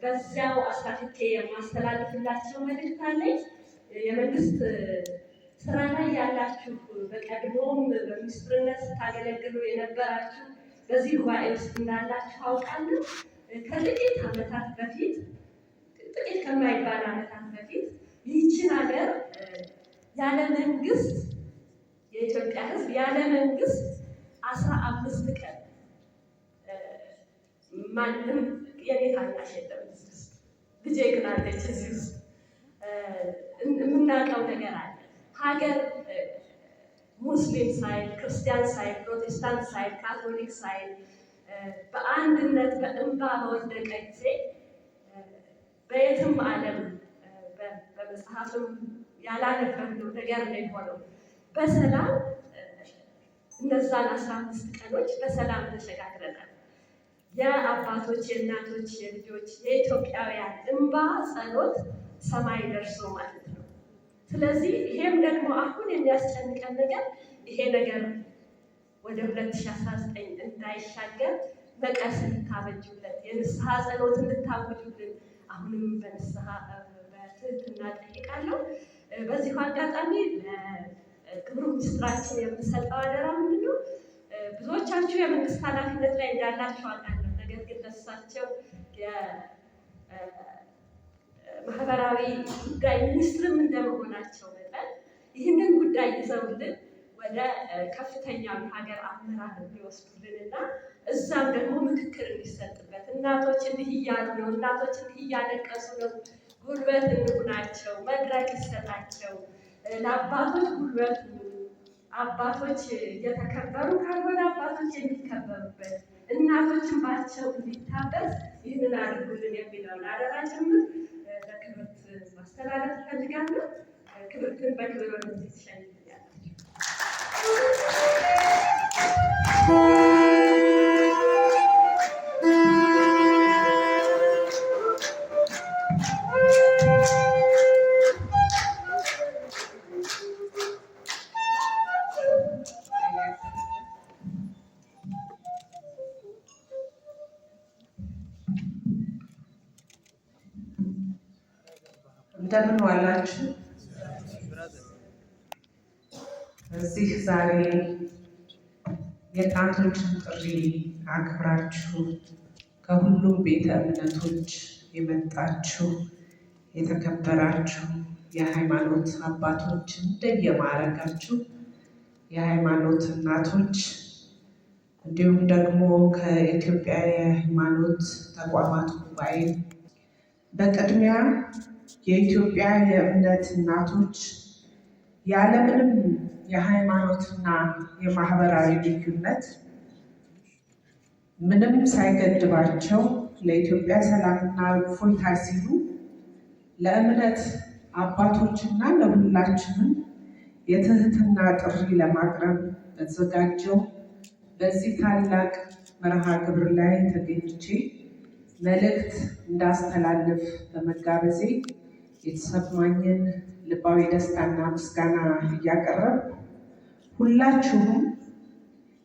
በዚያው አስታክኬ የማስተላልፍላቸው መልዕክት አለኝ። የመንግስት ስራ ላይ ያላችሁ በቀድሞም በሚኒስትርነት ስታገለግሉ የነበራችሁ በዚህ ጉባኤ ውስጥ እንዳላችሁ አውቃለሁ። ከጥቂት ዓመታት በፊት ጥቂት ከማይባል ዓመታት በፊት ይህችን ሀገር ያለ መንግስት የኢትዮጵያ ሕዝብ ያለ መንግስት 15 ቀን ማንም የኔ ታናሽ የለም ልጄ ግን አለች እዚህ ውስጥ የምናውቀው ነገር አለ። ሀገር ሙስሊም ሳይል፣ ክርስቲያን ሳይል፣ ፕሮቴስታንት ሳይል፣ ካቶሊክ ሳይል በአንድነት በእንባ በወደቀ ጊዜ በየትም ዓለም በመጽሐፍም ያላነበብነው ነገር ነው የሆነው። በሰላም እነዛን 15 ቀኖች በሰላም ተሸጋግረናል። የአባቶች፣ የእናቶች፣ የልጆች፣ የኢትዮጵያውያን እንባ ጸሎት ሰማይ ደርሶ ማለት ነው። ስለዚህ ይሄም ደግሞ አሁን የሚያስጨንቀን ነገር ይሄ ነገር ወደ 2019 እንዳይሻገር መቀስ እንድታበጁለት የንስሐ ጸሎት እንድታውጁልን አሁንም በንስሐ በትህትና ጠይቃለሁ። በዚሁ አጋጣሚ ለክቡር ሚኒስትራችን የምሰጠው አደራ ምንድን ነው? ብዙዎቻችሁ የመንግስት ኃላፊነት ላይ እንዳላችሁ አውቃለሁ። ነገር ግን ለእሳቸው የማህበራዊ ጉዳይ ሚኒስትርም እንደመሆናቸው መጠን ይህንን ጉዳይ ይዘውልን ወደ ከፍተኛው ሀገር አመራር እንዲወስዱልን እና እዛም ደግሞ ምክክር እንዲሰጥበት። እናቶች እንዲህ እያሉ ነው፣ እናቶች እንዲህ እያለቀሱ ነው፣ ጉልበት እንሁናቸው፣ መድረክ ይሰጣቸው። ለአባቶች ጉልበት አባቶች እየተከበሩ ካልሆነ አባቶች የሚከበሩበት እናቶችን ባቸው እንዲታበስ ይህንን አድርጉልን የሚለውን አደራ ጭምር ለክብርት ማስተላለፍ እፈልጋለሁ። ክብርትን በክብር ወደዚህ ትሸኛላችሁ። እንደምን ዋላችሁ። እዚህ ዛሬ የእናቶችን ጥሪ አክብራችሁ ከሁሉም ቤተ እምነቶች የመጣችሁ የተከበራችሁ የሃይማኖት አባቶች፣ እንደየማዕረጋችሁ የሃይማኖት እናቶች፣ እንዲሁም ደግሞ ከኢትዮጵያ የሃይማኖት ተቋማት ጉባኤ፣ በቅድሚያ የኢትዮጵያ የእምነት እናቶች ያለምንም የሃይማኖትና የማህበራዊ ልዩነት ምንም ሳይገድባቸው ለኢትዮጵያ ሰላምና እፎይታ ሲሉ ለእምነት አባቶችና ለሁላችንም የትህትና ጥሪ ለማቅረብ በተዘጋጀው በዚህ ታላቅ መርሃ ግብር ላይ ተገኝቼ መልእክት እንዳስተላልፍ በመጋበዜ የተሰማኝን ልባዊ ደስታና ምስጋና እያቀረብ ሁላችሁም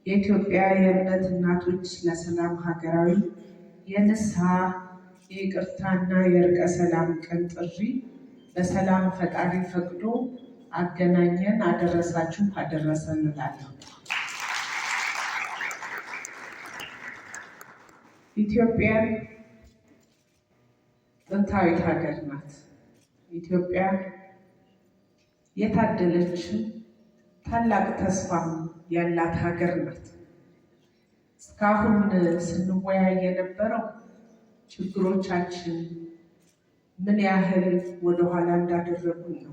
የኢትዮጵያ የእምነት እናቶች ለሰላም ሀገራዊ የንስሐ የይቅርታና የእርቀ ሰላም ቀን ጥሪ በሰላም ፈጣሪ ፈቅዶ አገናኘን አደረሳችሁ አደረሰን እላለሁ። ኢትዮጵያ ጥንታዊት ሀገር ናት። ኢትዮጵያ የታደለች ታላቅ ተስፋ ያላት ሀገር ናት። እስካሁን ስንወያይ የነበረው ችግሮቻችን ምን ያህል ወደኋላ እንዳደረጉን ነው።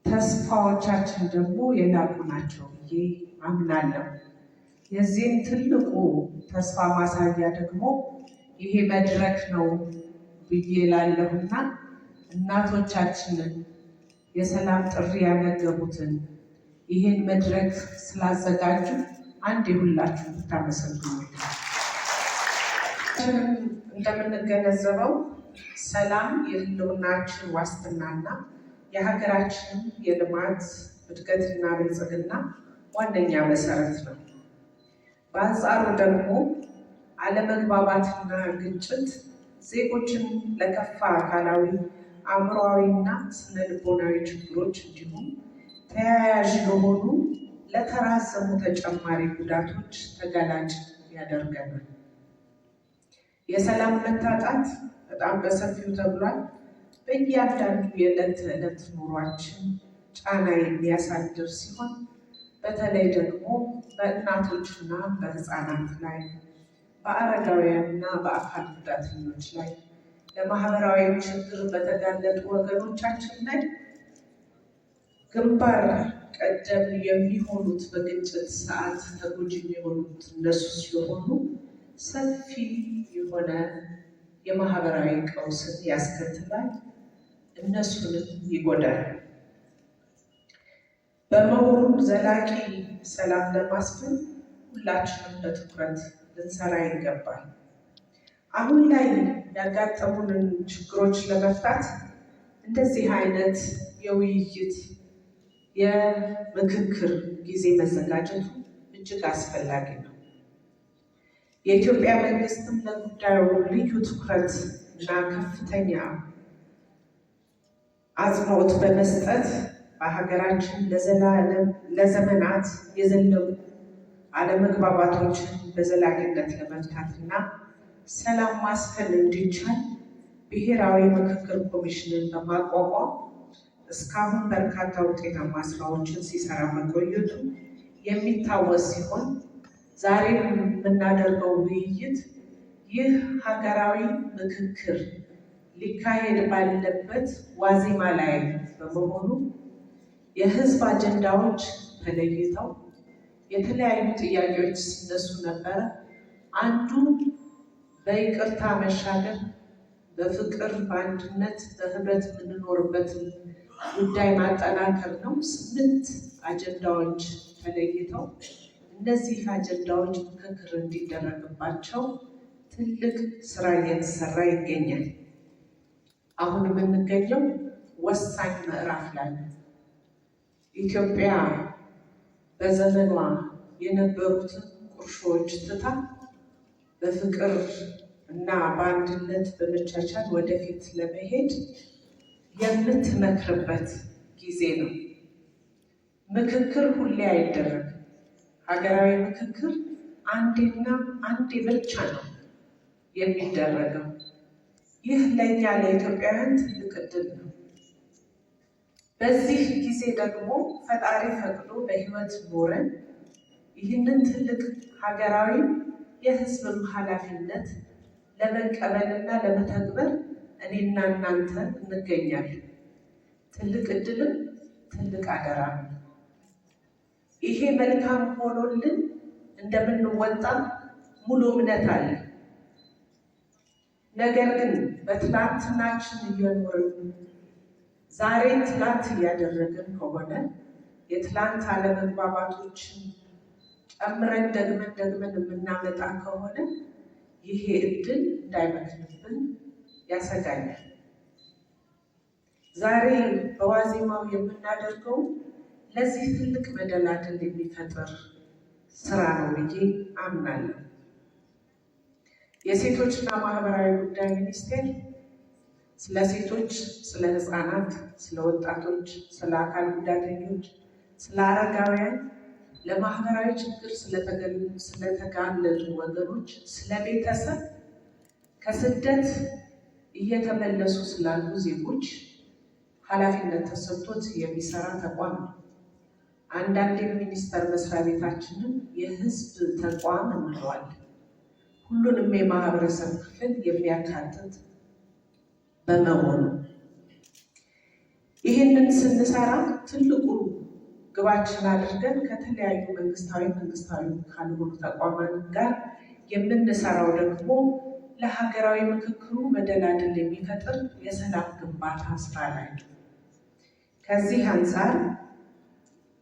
ተስፋዎቻችን ደግሞ የላቁ ናቸው ብዬ አምናለሁ። የዚህም ትልቁ ተስፋ ማሳያ ደግሞ ይሄ መድረክ ነው ብዬ ላለሁና እናቶቻችንን የሰላም ጥሪ ያነገቡትን ይህን መድረክ ስላዘጋጁ አንድ የሁላችሁ ብታመሰግኑ። እንደምንገነዘበው ሰላም የህልውናችን ዋስትናና የሀገራችን የልማት እድገትና ብልጽግና ዋነኛ መሰረት ነው። በአንጻሩ ደግሞ አለመግባባትና ግጭት ዜጎችን ለከፋ አካላዊ፣ አእምሯዊና ስነ ልቦናዊ ችግሮች እንዲሁም ተያያዥ ለሆኑ ለተራዘሙ ተጨማሪ ጉዳቶች ተጋላጭ ያደርገናል። የሰላም መታጣት በጣም በሰፊው ተብሏል። በእያንዳንዱ የዕለት ተዕለት ኑሯችን ጫና የሚያሳድር ሲሆን በተለይ ደግሞ በእናቶችና በሕፃናት ላይ፣ በአረጋውያንና በአካል ጉዳተኞች ላይ፣ ለማህበራዊ ችግር በተጋለጡ ወገኖቻችን ላይ ግንባር ቀደም የሚሆኑት በግጭት ሰዓት ተጎጂ የሚሆኑት እነሱ ስለሆኑ ሰፊ የሆነ የማህበራዊ ቀውስን ያስከትላል፣ እነሱንም ይጎዳል። በመሆኑም ዘላቂ ሰላም ለማስፈን ሁላችንም በትኩረት ልንሰራ ይገባል። አሁን ላይ ያጋጠሙንን ችግሮች ለመፍታት እንደዚህ አይነት የውይይት የምክክር ጊዜ መዘጋጀቱ እጅግ አስፈላጊ ነው። የኢትዮጵያ መንግስትም ለጉዳዩ ልዩ ትኩረት እና ከፍተኛ አጽንኦት በመስጠት በሀገራችን ለዘመናት የዘለቁ አለመግባባቶችን በዘላቂነት ለመፍታትና ሰላም ማስፈን እንዲቻል ብሔራዊ ምክክር ኮሚሽንን በማቋቋም እስካሁን በርካታ ውጤታማ ስራዎችን ሲሰራ መቆየቱ የሚታወስ ሲሆን ዛሬ የምናደርገው ውይይት ይህ ሀገራዊ ምክክር ሊካሄድ ባለበት ዋዜማ ላይ በመሆኑ የህዝብ አጀንዳዎች ተለይተው የተለያዩ ጥያቄዎች ሲነሱ ነበረ። አንዱ በይቅርታ መሻገር፣ በፍቅር በአንድነት በህብረት የምንኖርበትን ጉዳይ ማጠናከር ነው። 8 አጀንዳዎች ተለይተው እነዚህ አጀንዳዎች ምክክር እንዲደረግባቸው ትልቅ ስራ እየተሰራ ይገኛል። አሁን የምንገኘው ወሳኝ ምዕራፍ ላይ ነው። ኢትዮጵያ በዘመኗ የነበሩትን ቁርሾዎች ትታ በፍቅር እና በአንድነት በመቻቻል ወደፊት ለመሄድ የምትመክርበት ጊዜ ነው። ምክክር ሁሌ አይደረግም። ሀገራዊ ምክክር አንዴና አንዴ ብቻ ነው የሚደረገው። ይህ ለእኛ ለኢትዮጵያውያን ትልቅ ዕድል ነው። በዚህ ጊዜ ደግሞ ፈጣሪ ፈቅዶ በሕይወት ኖረን ይህንን ትልቅ ሀገራዊ የሕዝብም ኃላፊነት ለመቀበልና ለመተግበር እኔና እናንተ እንገኛለን። ትልቅ ዕድልም ትልቅ አደራ ነው። ይሄ መልካም ሆኖልን እንደምንወጣ ሙሉ እምነት አለ። ነገር ግን በትላንትናችን እየኖርን ዛሬ ትላንት እያደረግን ከሆነ የትላንት አለመግባባቶችን ጨምረን ደግመን የምናመጣ ከሆነ ይሄ እድል እንዳይመክንብን ያሰጋኛል። ዛሬ በዋዜማው የምናደርገው ለዚህ ትልቅ መደላድል የሚፈጥር ስራ ነው ብዬ አምናለሁ። የሴቶችና ማህበራዊ ጉዳይ ሚኒስቴር ስለ ሴቶች፣ ስለ ህፃናት፣ ስለ ወጣቶች፣ ስለ አካል ጉዳተኞች፣ ስለ አረጋውያን፣ ለማህበራዊ ችግር ስለተጋለጡ ወገኖች፣ ስለ ቤተሰብ፣ ከስደት እየተመለሱ ስላሉ ዜጎች ኃላፊነት ተሰጥቶት የሚሰራ ተቋም ነው። አንዳንዴም ሚኒስቴር መስሪያ ቤታችንን የህዝብ ተቋም እንለዋለን። ሁሉንም የማህበረሰብ ክፍል የሚያካትት በመሆኑ ይህንን ስንሰራ ትልቁ ግባችን አድርገን ከተለያዩ መንግስታዊ ካልሆኑ ተቋማት ጋር የምንሰራው ደግሞ ለሀገራዊ ምክክሩ መደላድል የሚፈጥር የሰላም ግንባታ ስራ ላይ ነው። ከዚህ አንጻር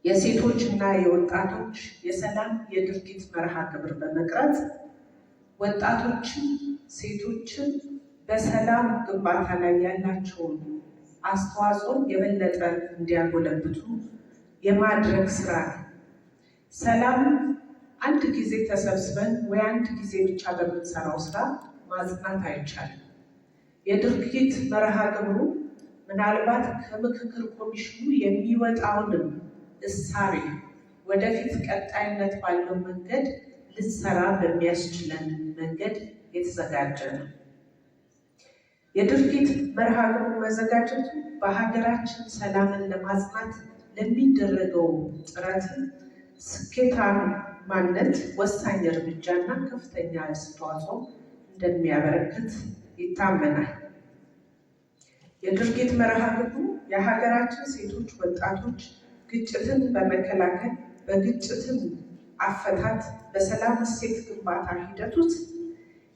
የሴቶች እና የወጣቶች የሰላም የድርጊት መርሃ ግብር በመቅረጽ ወጣቶችን፣ ሴቶችን በሰላም ግንባታ ላይ ያላቸውን አስተዋጽኦ የበለጠ እንዲያጎለብቱ የማድረግ ስራ ነው። ሰላም አንድ ጊዜ ተሰብስበን ወይ አንድ ጊዜ ብቻ በምንሰራው ስራ ማጽናት አይቻልም። የድርጊት መርሃ ግብሩ ምናልባት ከምክክር ኮሚሽኑ የሚወጣውንም እሳቤ ወደፊት ቀጣይነት ባለው መንገድ ልንሰራ በሚያስችለን መንገድ የተዘጋጀ ነው። የድርጊት መርሃ ግብሩ መዘጋጀቱ በሀገራችን ሰላምን ለማጽናት ለሚደረገው ጥረት ስኬታማነት ወሳኝ እርምጃና ከፍተኛ አስተዋጽኦ እንደሚያበረክት ይታመናል። የድርጊት መርሃ ግብሩ የሀገራችን ሴቶች፣ ወጣቶች ግጭትን በመከላከል በግጭትን አፈታት በሰላም እሴት ግንባታ ሂደት ውስጥ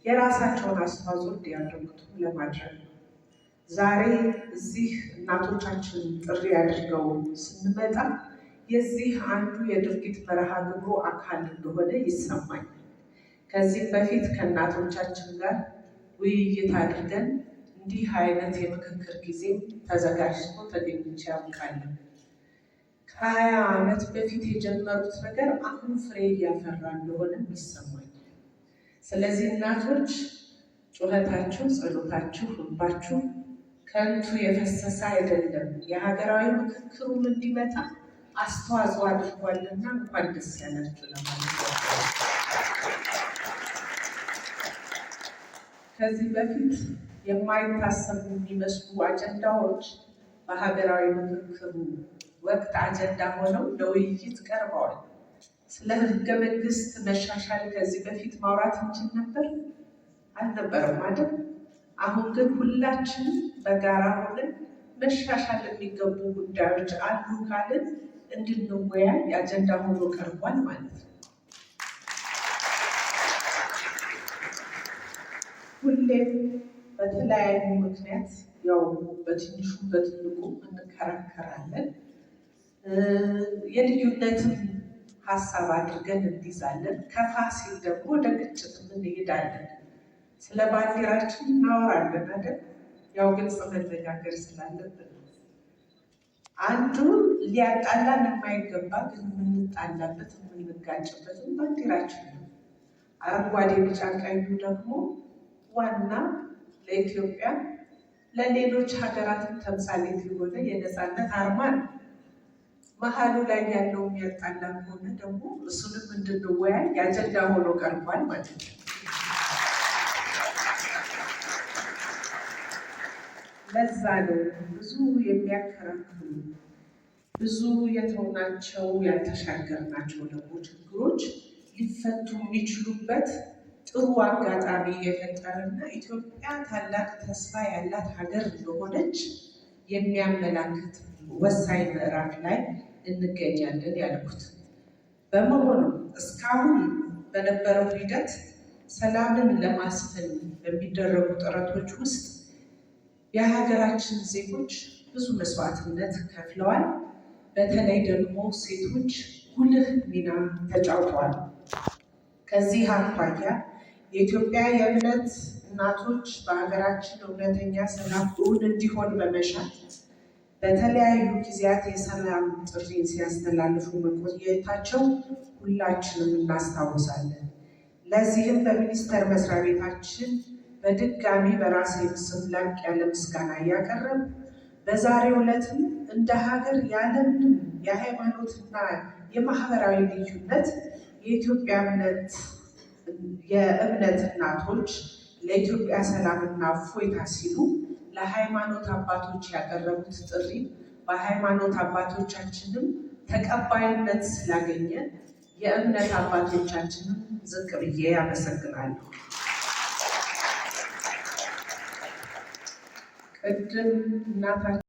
የራሳቸውን አስተዋጽኦ እንዲያደርጉ ለማድረግ ነው። ዛሬ እዚህ እናቶቻችን ጥሪ አድርገው ስንመጣ የዚህ አንዱ የድርጊት መርሃ ግብሩ አካል እንደሆነ ይሰማኝ። ከዚህ በፊት ከእናቶቻችን ጋር ውይይት አድርገን እንዲህ አይነት የምክክር ጊዜ ተዘጋጅቶ ተገኝቼ ያውቃለሁ። ከ20 ዓመት በፊት የጀመሩት ነገር አሁን ፍሬ እያፈራ እንደሆነም ይሰማኛል። ስለዚህ እናቶች ጩኸታችሁ፣ ጸሎታችሁ፣ እንባችሁ ከንቱ የፈሰሰ አይደለም። የሀገራዊ ምክክሩም እንዲመጣ አስተዋጽኦ አድርጓልና እንኳን ደስ ያላችሁ ለማለት ነው። ከዚህ በፊት የማይታሰቡ የሚመስሉ አጀንዳዎች በሀገራዊ ምክክሩ ወቅት አጀንዳ ሆነው ለውይይት ቀርበዋል። ስለ ሕገ መንግስት መሻሻል ከዚህ በፊት ማውራት እንችል ነበር? አልነበረም አይደል? አሁን ግን ሁላችንም በጋራ ሆነን መሻሻል የሚገቡ ጉዳዮች አሉ ካልን እንድንወያይ አጀንዳ ሆኖ ቀርቧል ማለት ነው። ሁሌም በተለያዩ ምክንያት ያው በትንሹ በትልቁ እንከራከራለን። የልዩነትን ሀሳብ አድርገን እንይዛለን። ከፋ ሲል ደግሞ ወደ ግጭት እንሄዳለን። ስለ ባንዲራችን እናወራለን አይደል? ያው ግልጽ መነጋገር ስላለብን አንዱ ሊያጣላን የማይገባ ግን የምንጣላበት የምንጋጭበትን ባንዲራችን ነው። አረንጓዴ፣ ቢጫ፣ ቀዩ ደግሞ ዋና ለኢትዮጵያ ለሌሎች ሀገራትን ተምሳሌት የሆነ የነፃነት አርማ ነው። መሀሉ ላይ ያለው የሚያጣላ ከሆነ ደግሞ እሱንም እንድንወያይ የአጀንዳ ሆኖ ቀርቧል ማለት ነው። ለዛ ነው ብዙ የሚያከራክሩ ብዙ የተውናቸው ያልተሻገርናቸው ደግሞ ችግሮች ሊፈቱ የሚችሉበት ጥሩ አጋጣሚ የፈጠረና ኢትዮጵያ ታላቅ ተስፋ ያላት ሀገር እንደሆነች የሚያመላክት ወሳኝ ምዕራፍ ላይ እንገኛለን ያልኩት። በመሆኑ እስካሁን በነበረው ሂደት ሰላምን ለማስፈን በሚደረጉ ጥረቶች ውስጥ የሀገራችን ዜጎች ብዙ መስዋዕትነት ከፍለዋል። በተለይ ደግሞ ሴቶች ጉልህ ሚና ተጫውተዋል። ከዚህ አኳያ የኢትዮጵያ የእምነት እናቶች በሀገራችን እውነተኛ ሰላም እውን እንዲሆን በመሻት በተለያዩ ጊዜያት የሰላም ጥሪን ሲያስተላልፉ መቆየታቸው ሁላችንም እናስታውሳለን። ለዚህም በሚኒስቴር መስሪያ ቤታችን በድጋሚ በራሴ ስም ላቅ ያለ ምስጋና እያቀረብ በዛሬው ዕለትም እንደ ሀገር ያለምንም የሃይማኖትና የማህበራዊ ልዩነት የኢትዮጵያ የእምነት እናቶች ለኢትዮጵያ ሰላምና እፎይታ ሲሉ ለሃይማኖት አባቶች ያቀረቡት ጥሪ በሃይማኖት አባቶቻችንም ተቀባይነት ስላገኘ የእምነት አባቶቻችንም ዝቅ ብዬ ያመሰግናለሁ። ቅድም እናታችን